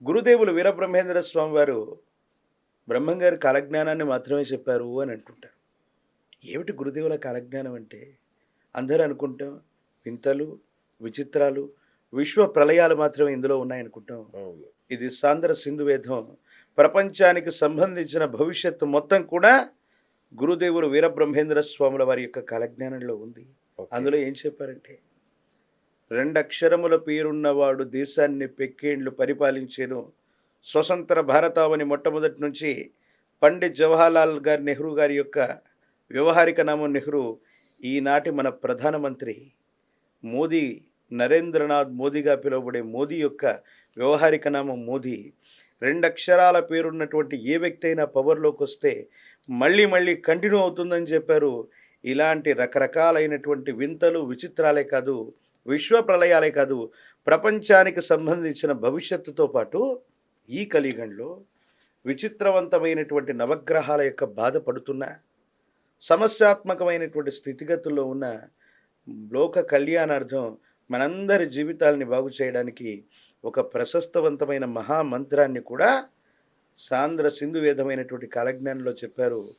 గురుదేవులు వీరబ్రహ్మేంద్ర స్వామి వారు బ్రహ్మంగారి కాలజ్ఞానాన్ని మాత్రమే చెప్పారు అని అంటుంటారు. ఏమిటి గురుదేవుల కాలజ్ఞానం అంటే? అందరూ అనుకుంటాం వింతలు, విచిత్రాలు, విశ్వ ప్రళయాలు మాత్రమే ఇందులో ఉన్నాయనుకుంటాం. అవును. ఇది సాంద్ర సింధు వేదం. ప్రపంచానికి సంబంధించిన భవిష్యత్తు మొత్తం కూడా గురుదేవులు వీరబ్రహ్మేంద్ర స్వాముల వారి యొక్క కాలజ్ఞానంలో ఉంది. ఓకే. అందులో ఏం చెప్పారంటే, రెండక్షరముల పేరున్నవాడు దేశాన్ని పెక్కేండ్లు పరిపాలించెను. స్వతంత్ర భారతావని మొట్టమొదటి నుంచి పండిత్ జవహర్లాల్ గారి నెహ్రూ గారి యొక్క వ్యవహారిక నామం నెహ్రూ, ఈనాటి మన ప్రధానమంత్రి మోదీ, నరేంద్రనాథ్ మోదీగా పిలువబడే మోదీ యొక్క వ్యవహారిక నామం మోదీ. రెండక్షరాల పేరున్నటువంటి ఏ వ్యక్తి అయినా పవర్లోకి వస్తే మళ్ళీ మళ్ళీ కంటిన్యూ అవుతుందని చెప్పారు. ఇలాంటి రకరకాలైనటువంటి వింతలు, విచిత్రాలే కాదు, విశ్వ ప్రళయాలే కాదు, ప్రపంచానికి సంబంధించిన భవిష్యత్తుతో పాటు ఈ కలియుగంలో విచిత్రవంతమైనటువంటి నవగ్రహాల యొక్క బాధపడుతున్న సమస్యాత్మకమైనటువంటి స్థితిగతుల్లో ఉన్న లోక కళ్యాణార్థం మనందరి జీవితాలని బాగు చేయడానికి ఒక ప్రశస్తవంతమైన మహామంత్రాన్ని కూడా సాంద్ర సింధు వేదమైనటువంటి కాలజ్ఞానంలో చెప్పారు.